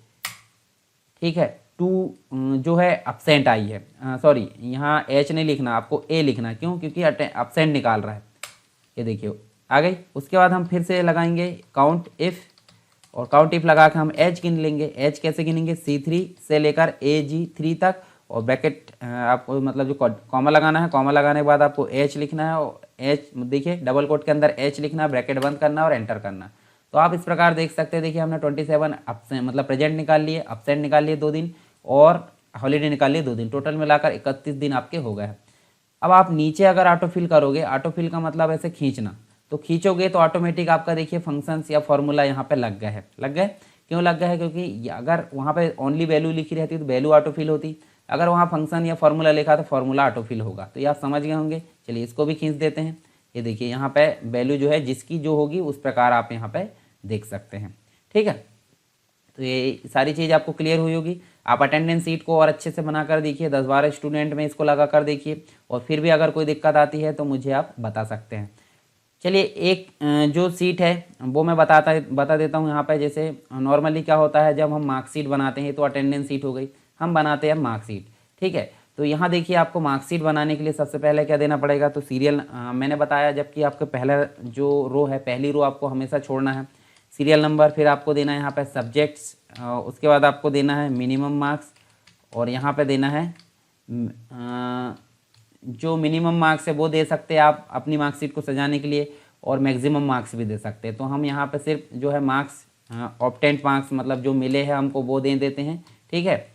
S1: ठीक है, 2 जो है अपसेंट आई है, सॉरी यहाँ H नहीं लिखना, आपको A लिखना है। क्यों, क्योंकि अपसेंट निकाल रहा है। ये देखिए आ गई। उसके बाद हम फिर से लगाएंगे काउंट इफ़ और काउंट इफ़ लगा के हम एच गिन लेंगे। एच कैसे गिनेंगे, C3 से लेकर AG3 तक और ब्रैकेट आपको मतलब जो कॉमा लगाना है, कॉमा लगाने के बाद आपको H लिखना है और H देखिए डबल कोट के अंदर H लिखना है, ब्रैकेट बंद करना है और एंटर करना। तो आप इस प्रकार देख सकते हैं। देखिए हमने 27 अपसेंट मतलब प्रेजेंट निकाल लिए, अपसेंट निकाल लिए 2 दिन और हॉलीडे निकाल लिए 2 दिन, टोटल मिलाकर 31 दिन आपके हो गए हैं। अब आप नीचे अगर ऑटोफिल करोगे, ऑटोफिल का मतलब ऐसे खींचना, तो खींचोगे तो ऑटोमेटिक आपका देखिए फंक्शंस या फॉर्मूला यहाँ पे लग गए हैं। लग गए, क्यों लग गए हैं, क्योंकि अगर वहाँ पे ओनली वैल्यू लिखी रहती तो वैल्यू ऑटोफिल होती, अगर वहाँ फंक्शन या फॉर्मूला लिखा तो फॉर्मूला ऑटोफिल होगा। तो ये आप समझ गए होंगे। चलिए इसको भी खींच देते हैं। ये देखिए यहाँ पे वैल्यू जो है जिसकी जो होगी उस प्रकार आप यहाँ पे देख सकते हैं। ठीक है, तो ये सारी चीज़ आपको क्लियर हुई होगी। आप अटेंडेंस सीट को और अच्छे से बना कर देखिए, 10-12 स्टूडेंट में इसको लगा कर देखिए और फिर भी अगर कोई दिक्कत आती है तो मुझे आप बता सकते हैं। चलिए एक जो सीट है वो मैं बता देता हूँ यहाँ पे। जैसे नॉर्मली क्या होता है, जब हम मार्कशीट बनाते हैं तो अटेंडेंस सीट हो गई, हम बनाते हैं मार्कशीट। ठीक है, तो यहाँ देखिए आपको मार्कशीट बनाने के लिए सबसे पहले क्या देना पड़ेगा, तो सीरियल मैंने बताया, जबकि आपके पहला जो रो है, पहली रो आपको हमेशा छोड़ना है, सीरियल नंबर, फिर आपको देना है यहाँ पे सब्जेक्ट्स, उसके बाद आपको देना है मिनिमम मार्क्स और यहाँ पे देना है जो मिनिमम मार्क्स है वो दे सकते हैं आप अपनी मार्कशीट को सजाने के लिए, और मैक्सिमम मार्क्स भी दे सकते हैं। तो हम यहाँ पे सिर्फ जो है मार्क्स ऑब्टेंड मार्क्स मतलब जो मिले हैं हमको वो दे देते हैं। ठीक है,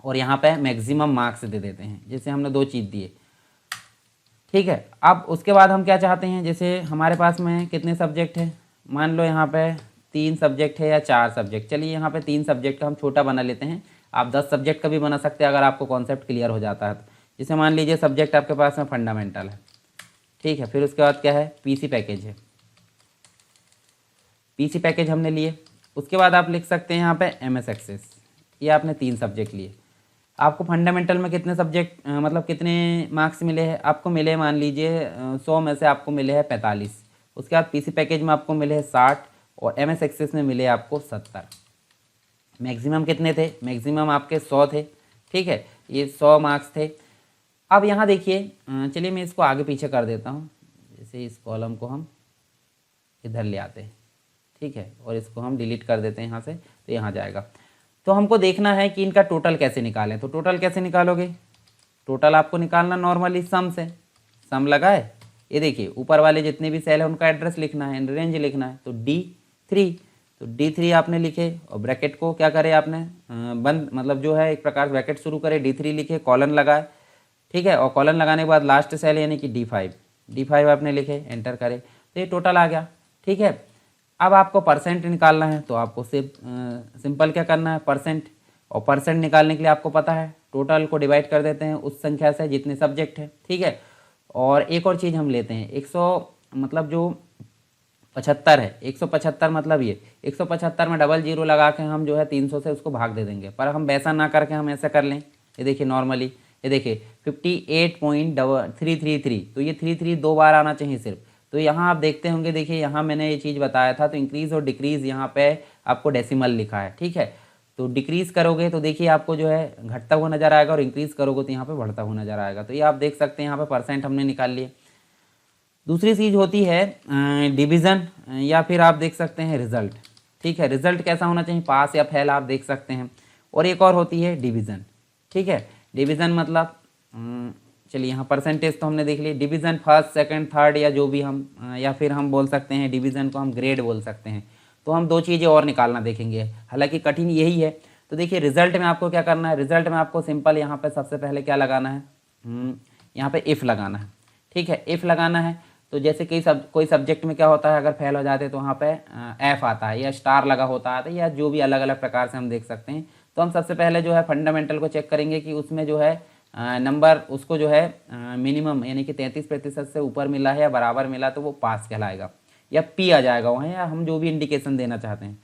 S1: और यहाँ पे मैक्सिमम मार्क्स दे देते हैं, जैसे हमने 2 चीज़ दिए। ठीक है, अब उसके बाद हम क्या चाहते हैं, जैसे हमारे पास में कितने सब्जेक्ट हैं, मान लो यहाँ पे 3 सब्जेक्ट है या 4 सब्जेक्ट। चलिए यहाँ पे 3 सब्जेक्ट का हम छोटा बना लेते हैं, आप 10 सब्जेक्ट का भी बना सकते हैं अगर आपको कॉन्सेप्ट क्लियर हो जाता है तो। जैसे मान लीजिए सब्जेक्ट आपके पास में फंडामेंटल है, ठीक है, फिर उसके बाद क्या है, पीसी पैकेज है, पीसी पैकेज हमने लिए। उसके बाद आप लिख सकते हैं यहाँ पे एमएस एक्सेस, ये आपने 3 सब्जेक्ट लिए। आपको फंडामेंटल में कितने सब्जेक्ट मतलब कितने मार्क्स मिले हैं, आपको मिले मान लीजिए 100 में से आपको मिले हैं 45। उसके बाद पीसी पैकेज में आपको मिले हैं 60 और एमएस एक्सेस में मिले आपको 70। मैक्सिमम कितने थे, मैक्सिमम आपके 100 थे। ठीक है, ये 100 मार्क्स थे। अब यहाँ देखिए, चलिए मैं इसको आगे पीछे कर देता हूँ, जैसे इस कॉलम को हम इधर ले आते हैं। ठीक है, और इसको हम डिलीट कर देते हैं यहाँ से, तो यहाँ जाएगा। तो हमको देखना है कि इनका टोटल कैसे निकालें। तो टोटल कैसे निकालोगे, टोटल आपको निकालना नॉर्मली सम से, सम लगाए, ये देखिए ऊपर वाले जितने भी सेल है उनका एड्रेस लिखना है, रेंज लिखना है। तो D3, तो D3 आपने लिखे और ब्रैकेट को क्या करे आपने बंद, मतलब जो है एक प्रकार ब्रैकेट शुरू करे, D3 लिखे, कॉलन लगाए। ठीक है, और कॉलन लगाने के बाद लास्ट सेल यानी कि D5 आपने लिखे, एंटर करे, तो ये टोटल आ गया। ठीक है, अब आपको परसेंट निकालना है, तो आपको सिर्फ सिंपल क्या करना है, परसेंट, और परसेंट निकालने के लिए आपको पता है टोटल को डिवाइड कर देते हैं उस संख्या से जितने सब्जेक्ट है। ठीक है, और एक और चीज़ हम लेते हैं 100 मतलब जो 75 है, 175 मतलब ये 175 में डबल जीरो लगा के हम जो है 300 से उसको भाग दे देंगे, पर हम वैसा ना करके हम ऐसा कर लें। ये देखिए नॉर्मली, ये देखिए 58.333, तो ये 33 2 बार आना चाहिए सिर्फ, तो यहाँ आप देखते होंगे, देखिए यहाँ मैंने ये चीज़ बताया था, तो इंक्रीज़ और डिक्रीज़ यहाँ पे आपको डेसिमल लिखा है, ठीक है। तो डिक्रीज़ करोगे तो देखिए आपको जो है घटता हुआ नज़र आएगा, और इंक्रीज़ करोगे तो यहाँ पे बढ़ता हुआ नज़र आएगा। तो ये आप देख सकते हैं यहाँ पे परसेंट हमने निकाल लिए। दूसरी चीज़ होती है डिवीज़न, या फिर आप देख सकते हैं रिज़ल्ट, ठीक है। रिज़ल्ट कैसा होना चाहिए, पास या फेल, आप देख सकते हैं। और एक और होती है डिवीज़न, ठीक है। डिवीज़न मतलब चलिए यहाँ परसेंटेज तो हमने देख ली। डिवीज़न फर्स्ट सेकंड थर्ड, या जो भी हम या फिर हम बोल सकते हैं डिवीज़न को हम ग्रेड बोल सकते हैं। तो हम दो चीज़ें और निकालना देखेंगे, हालांकि कठिन यही है। तो देखिए रिज़ल्ट में आपको क्या करना है, रिज़ल्ट में आपको सिंपल यहाँ पे सबसे पहले क्या लगाना है, यहाँ पे इफ़ लगाना है, ठीक है। इफ़ लगाना है तो जैसे कोई सब्जेक्ट में क्या होता है, अगर फेल हो जाते हैं तो वहाँ पे एफ आता है, या स्टार लगा होता है, या जो भी अलग अलग प्रकार से हम देख सकते हैं। तो हम सबसे पहले जो है फंडामेंटल को चेक करेंगे कि उसमें जो है नंबर उसको जो है मिनिमम यानी कि 33% से ऊपर मिला है या बराबर मिला तो वो पास कहलाएगा, या पी आ जाएगा वहाँ, या हम जो भी इंडिकेशन देना चाहते हैं।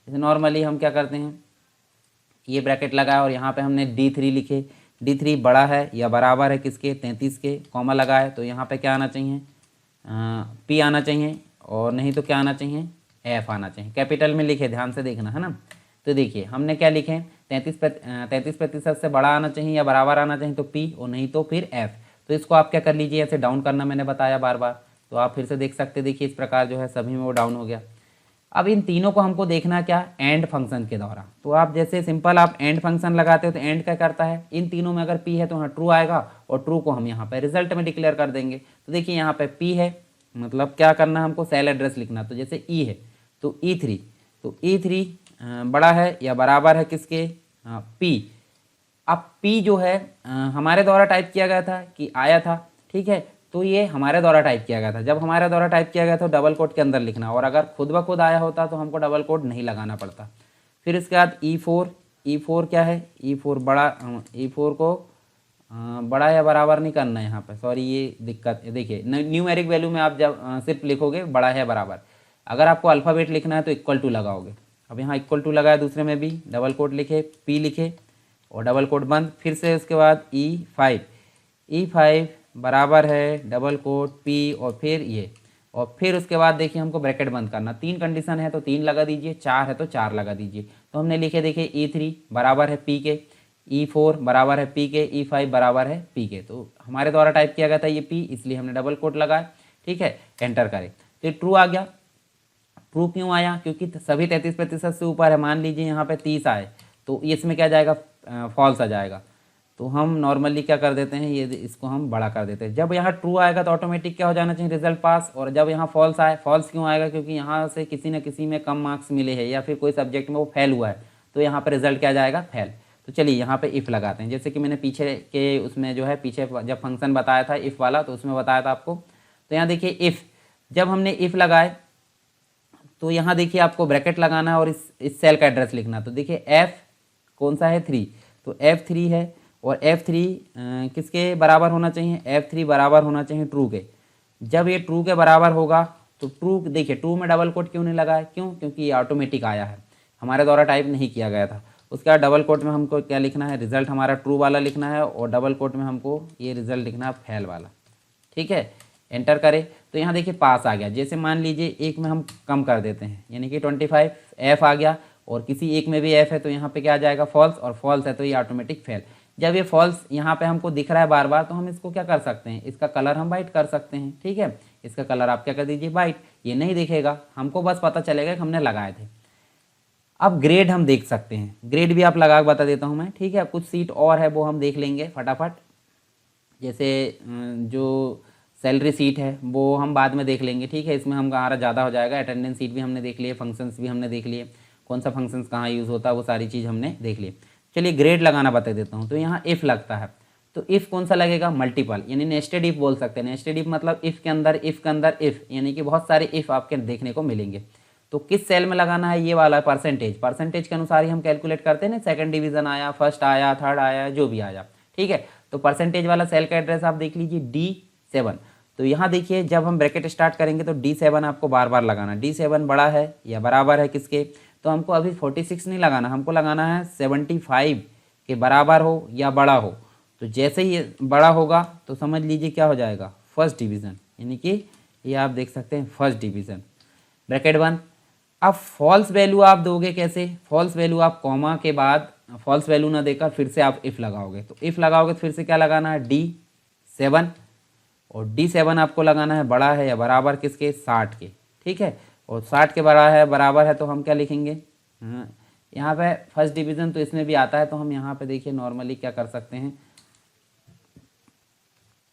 S1: जैसे नॉर्मली हम क्या करते हैं, ये ब्रैकेट लगाया और यहाँ पे हमने D3 लिखे। D3 बड़ा है या बराबर है किसके, 33 के, कॉमा लगाए, तो यहाँ पे क्या आना चाहिए, P आना चाहिए, और नहीं तो क्या आना चाहिए, F आना चाहिए। कैपिटल में लिखे, ध्यान से देखना है ना। तो देखिए हमने क्या लिखे, 33% से बड़ा आना चाहिए या बराबर आना चाहिए तो P, और नहीं तो फिर F। तो इसको आप क्या कर लीजिए, ऐसे डाउन करना मैंने बताया बार बार, तो आप फिर से देख सकते, देखिए इस प्रकार जो है सभी में वो डाउन हो गया। अब इन तीनों को हमको देखना क्या, एंड फंक्शन के द्वारा। तो आप जैसे सिंपल आप एंड फंक्शन लगाते हो तो एंड क्या करता है, इन तीनों में अगर P है तो हाँ ट्रू आएगा, और ट्रू को हम यहाँ पे रिजल्ट में डिक्लेयर कर देंगे। तो देखिए यहाँ पे P है, मतलब क्या करना है हमको, सेल एड्रेस लिखना। तो जैसे E है तो E3, तो E3 बड़ा है या बराबर है किसके, P। अब P जो है हमारे द्वारा टाइप किया गया था कि आया था, ठीक है। तो ये हमारे द्वारा टाइप किया गया था, जब हमारे द्वारा टाइप किया गया तो डबल कोट के अंदर लिखना, और अगर खुद ब खुद आया होता तो हमको डबल कोट नहीं लगाना पड़ता। फिर इसके बाद E4 क्या है, E4 बड़ा, E4 को बड़ा या बराबर नहीं करना है यहाँ पे, सॉरी ये दिक्कत है। देखिए न्यूमेरिक वैल्यू में आप जब सिर्फ लिखोगे बड़ा है बराबर, अगर आपको अल्फ़ाबेट लिखना है तो इक्वल टू लगाओगे। अब यहाँ इक्वल टू लगाया, दूसरे में भी डबल कोट लिखे, P लिखे और डबल कोट बंद। फिर से उसके बाद E5 बराबर है डबल कोट P, और फिर ये, और फिर उसके बाद देखिए हमको ब्रैकेट बंद करना। 3 कंडीशन है तो 3 लगा दीजिए, 4 है तो 4 लगा दीजिए। तो हमने लिखे देखिए E3 बराबर है P के, E4 बराबर है P के, E5 बराबर है P के। तो हमारे द्वारा टाइप किया गया था ये P, इसलिए हमने डबल कोट लगाया, ठीक है। एंटर करें तो ट्रू आ गया। ट्रू क्यों आया, क्योंकि सभी 33% से ऊपर है। मान लीजिए यहाँ पे 30 आए तो इसमें क्या जाएगा, फॉल्स आ जाएगा। तो हम नॉर्मली क्या कर देते हैं, ये इसको हम बड़ा कर देते हैं। जब यहाँ ट्रू आएगा तो ऑटोमेटिक क्या हो जाना चाहिए, रिजल्ट पास। और जब यहाँ फॉल्स आए, फॉल्स क्यों आएगा, क्योंकि यहाँ से किसी न किसी में कम मार्क्स मिले हैं या फिर कोई सब्जेक्ट में वो फेल हुआ है, तो यहाँ पर रिजल्ट क्या जाएगा, फेल। तो चलिए यहाँ पे इफ़ लगाते हैं, जैसे कि मैंने पीछे के उसमें जो है, पीछे जब फंक्शन बताया था इफ़ वाला, तो उसमें बताया था आपको। तो यहाँ देखिए इफ़, जब हमने इफ़ लगाए तो यहाँ देखिए आपको ब्रैकेट लगाना है और इस सेल का एड्रेस लिखना। तो देखिए F कौन सा है, 3, तो F3 है, और F3 किसके बराबर होना चाहिए, F3 बराबर होना चाहिए ट्रू के। जब ये ट्रू के बराबर होगा तो ट्रू, देखिए ट्रू में डबल कोट क्यों नहीं लगा है, क्यों, क्योंकि ये ऑटोमेटिक आया है, हमारे द्वारा टाइप नहीं किया गया था। उसके बाद डबल कोट में हमको क्या लिखना है, रिजल्ट हमारा ट्रू वाला लिखना है, और डबल कोट में हमको ये रिजल्ट लिखना है फेल वाला, ठीक है। एंटर करें तो यहाँ देखिए पास आ गया। जैसे मान लीजिए एक में हम कम कर देते हैं, यानी कि 25 F आ गया, और किसी एक में भी F है तो यहाँ पे क्या आ जाएगा, फॉल्स, और फॉल्स है तो ये ऑटोमेटिक फेल। जब ये फॉल्स यहाँ पे हमको दिख रहा है बार बार, तो हम इसको क्या कर सकते हैं, इसका कलर हम वाइट कर सकते हैं, ठीक है। इसका कलर आप क्या कर दीजिए, वाइट, ये नहीं दिखेगा, हमको बस पता चलेगा कि हमने लगाए थे। अब ग्रेड हम देख सकते हैं, ग्रेड भी आप लगा के बता देता हूँ मैं, ठीक है। कुछ सीट और है वो हम देख लेंगे फटाफट। जैसे जो सैलरी सीट है वो हम बाद में देख लेंगे, ठीक है। इसमें हम हमारा ज़्यादा हो जाएगा। अटेंडेंस सीट भी हमने देख लिए, फंक्शंस भी हमने देख लिए, कौन सा फंक्शंस कहाँ यूज़ होता है वो सारी चीज़ हमने देख ली। चलिए ग्रेड लगाना बता देता हूँ। तो यहाँ इफ़ लगता है, तो इफ़ कौन सा लगेगा, मल्टीपल, यानी नेस्टेड इफ़ बोल सकते हैं। नेस्टेड इफ़ मतलब इफ़ के अंदर इफ़ के अंदर इफ़, यानी कि बहुत सारे इफ़ आपके देखने को मिलेंगे। तो किस सेल में लगाना है, ये वाला परसेंटेज, परसेंटेज के अनुसार ही हम कैलकुलेट करते हैं ना, सेकंड डिवीजन आया, फर्स्ट आया, थर्ड आया, जो भी आया, ठीक है। तो परसेंटेज वाला सेल का एड्रेस आप देख लीजिए D7। तो यहाँ देखिए जब हम ब्रैकेट स्टार्ट करेंगे तो D7 आपको बार बार लगाना। D7 बड़ा है या बराबर है किसके, तो हमको अभी 46 नहीं लगाना, हमको लगाना है 75 के बराबर हो या बड़ा हो। तो जैसे ही ये बड़ा होगा तो समझ लीजिए क्या हो जाएगा, फर्स्ट डिवीज़न, यानी कि ये आप देख सकते हैं फर्स्ट डिवीज़न ब्रैकेट बंद। अब फॉल्स वैल्यू आप दोगे कैसे, फॉल्स वैल्यू आप कॉमा के बाद फॉल्स वैल्यू ना देकर फिर से आप इफ़ लगाओगे, तो इफ़ लगाओगे तो फिर से क्या लगाना है D7, और D7 आपको लगाना है बड़ा है या बराबर किसके 60 के, ठीक है। और 60 के बराबर है तो हम क्या लिखेंगे, यहाँ पे फर्स्ट डिवीज़न तो इसमें भी आता है, तो हम यहाँ पे देखिए नॉर्मली क्या कर सकते हैं,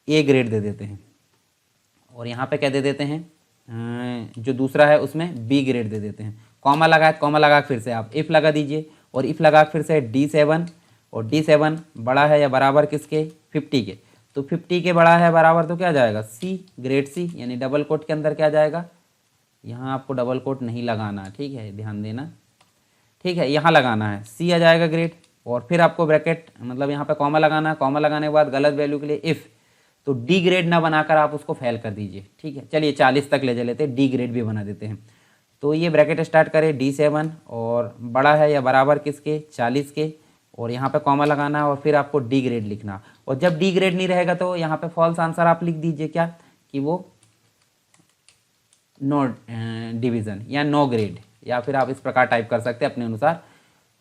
S1: ए ग्रेड दे देते हैं, और यहाँ पे क्या दे देते हैं, जो दूसरा है उसमें बी ग्रेड दे देते हैं। कॉमा लगा फिर से आप इफ़ लगा दीजिए, और इफ़ लगा फिर से D7, और D7 बड़ा है या बराबर किसके 50 के, तो 50 के बड़ा है बराबर तो क्या जाएगा सी, ग्रेड सी, यानी डबल कोट के अंदर क्या जाएगा, यहाँ आपको डबल कोट नहीं लगाना, ठीक है, ध्यान देना, ठीक है, यहाँ लगाना है सी आ जाएगा ग्रेड। और फिर आपको ब्रैकेट मतलब यहाँ पे कॉमा लगाना है, कॉमा लगाने के बाद गलत वैल्यू के लिए इफ़, तो डी ग्रेड ना बनाकर आप उसको फेल कर दीजिए, ठीक है। चलिए 40 तक ले लेते हैं, डी ग्रेड भी बना देते हैं। तो ये ब्रैकेट स्टार्ट करें D7 और बड़ा है या बराबर किसके 40 के, और यहाँ पे कॉमा लगाना है और फिर आपको डी ग्रेड लिखना, और जब डी ग्रेड नहीं रहेगा तो यहाँ पे फॉल्स आंसर आप लिख दीजिए क्या कि वो नो डिवीज़न या नो ग्रेड, या फिर आप इस प्रकार टाइप कर सकते हैं अपने अनुसार।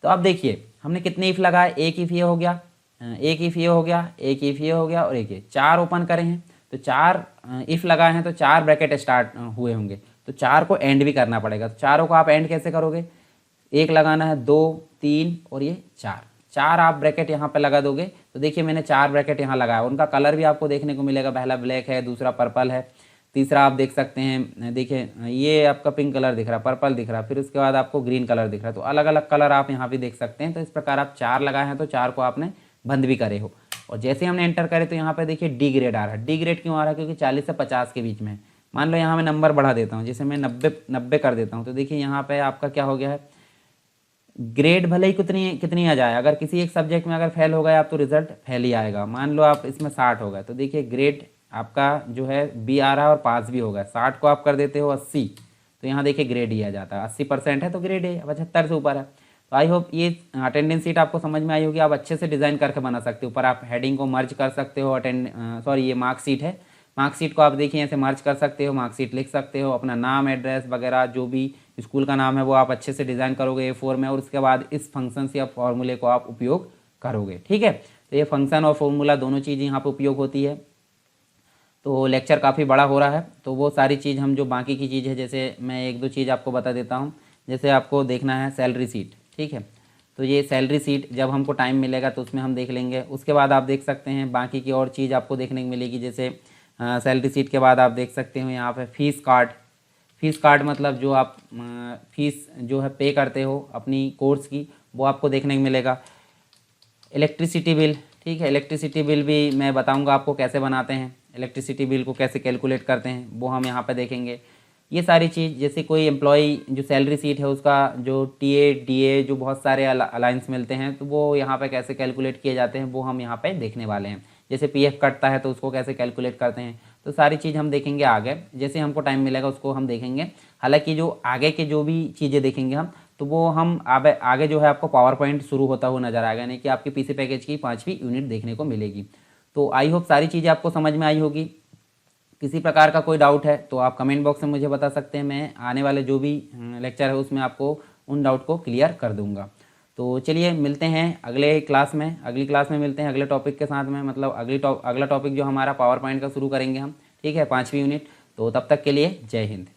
S1: तो अब देखिए हमने कितने इफ़ लगाए, एक इफ़ ये हो गया, एक इफ़ ये हो गया, एक इफ़ ये हो गया, और एक ये 4 ओपन करे हैं, तो 4 इफ़ लगाए हैं तो 4 ब्रैकेट स्टार्ट हुए होंगे, तो 4 को एंड भी करना पड़ेगा। तो चारों को आप एंड कैसे करोगे, एक लगाना है 2 3 और ये 4 आप ब्रैकेट यहाँ पे लगा दोगे। तो देखिए मैंने 4 ब्रैकेट यहाँ लगाया, उनका कलर भी आपको देखने को मिलेगा, पहला ब्लैक है, दूसरा पर्पल है, तीसरा आप देख सकते हैं, देखिए ये आपका पिंक कलर दिख रहा है, पर्पल दिख रहा है, फिर उसके बाद आपको ग्रीन कलर दिख रहा है, तो अलग अलग कलर आप यहाँ भी देख सकते हैं। तो इस प्रकार आप 4 लगाए हैं तो 4 को आपने बंद भी करे हो, और जैसे हमने एंटर करे तो यहाँ पे देखिए डी ग्रेड आ रहा है। डी ग्रेड क्यों आ रहा है, क्योंकि 40 से 50 के बीच में, मान लो यहाँ मैं नंबर बढ़ा देता हूँ, जैसे मैं 90 कर देता हूँ, तो देखिए यहाँ पे आपका क्या हो गया है, ग्रेड भले ही कितनी आ जाए, अगर किसी एक सब्जेक्ट में अगर फेल हो गए आप तो रिजल्ट फेल ही आएगा। मान लो आप इसमें 60 हो गए, तो देखिए ग्रेड आपका जो है बी आ रहा है और पास भी हो गया। 60 को आप कर देते हो 80, तो यहाँ देखिए ग्रेड ही आ जाता है, 80% है तो ग्रेड है, 75 से ऊपर है। तो आई होप ये अटेंडेंस शीट आपको समझ में आई होगी, आप अच्छे से डिज़ाइन करके बना सकते हो। ऊपर आप हेडिंग को मर्ज कर सकते हो, ये मार्कशीट है, मार्कशीट को आप देखिए ऐसे मर्ज कर सकते हो, मार्कशीट लिख सकते हो, अपना नाम एड्रेस वगैरह जो भी स्कूल का नाम है वो आप अच्छे से डिज़ाइन करोगे A4 में, और उसके बाद इस फंक्शन या फॉर्मूले को आप उपयोग करोगे, ठीक है। तो ये फंक्शन और फॉर्मूला दोनों चीज़ यहाँ पर उपयोग होती है। तो लेक्चर काफ़ी बड़ा हो रहा है, तो वो सारी चीज़ हम जो बाकी की चीज़ है, जैसे मैं 1-2 चीज़ आपको बता देता हूँ। जैसे आपको देखना है सैलरी सीट, ठीक है, तो ये सैलरी सीट जब हमको टाइम मिलेगा तो उसमें हम देख लेंगे। उसके बाद आप देख सकते हैं बाकी की और चीज़ आपको देखने को मिलेगी, जैसे सैलरी सीट के बाद आप देख सकते हो यहाँ पे फीस कार्ड मतलब जो आप फीस जो है पे करते हो अपनी कोर्स की, वो आपको देखने को मिलेगा। इलेक्ट्रिसिटी बिल, ठीक है, इलेक्ट्रिसिटी बिल भी मैं बताऊंगा आपको कैसे बनाते हैं, इलेक्ट्रिसिटी बिल को कैसे कैलकुलेट करते हैं वो हम यहाँ पे देखेंगे। ये सारी चीज़, जैसे कोई एम्प्लॉई जो सैलरी सीट है उसका जो टीए डीए जो बहुत सारे अलाइंस मिलते हैं, तो वो यहाँ पे कैसे कैलकुलेट किए जाते हैं वो हम यहाँ पे देखने वाले हैं। जैसे पीएफ कटता है तो उसको कैसे कैलकुलेट करते हैं, तो सारी चीज़ हम देखेंगे आगे, जैसे हमको टाइम मिलेगा उसको हम देखेंगे। हालांकि जो आगे के जो भी चीज़ें देखेंगे हम, तो वो हम आगे जो है आपको पावर पॉइंट शुरू होता हुआ नजर आएगा, यानी कि आपकी पीसी पैकेज की 5वीं यूनिट देखने को मिलेगी। तो आई होप सारी चीज़ें आपको समझ में आई होगी। किसी प्रकार का कोई डाउट है तो आप कमेंट बॉक्स में मुझे बता सकते हैं, मैं आने वाले जो भी लेक्चर है उसमें आपको उन डाउट को क्लियर कर दूंगा। तो चलिए मिलते हैं अगली क्लास में मिलते हैं अगले टॉपिक के साथ में, मतलब अगला टॉपिक जो हमारा पावर पॉइंट का शुरू करेंगे हम, ठीक है, 5वीं यूनिट। तो तब तक के लिए जय हिंद।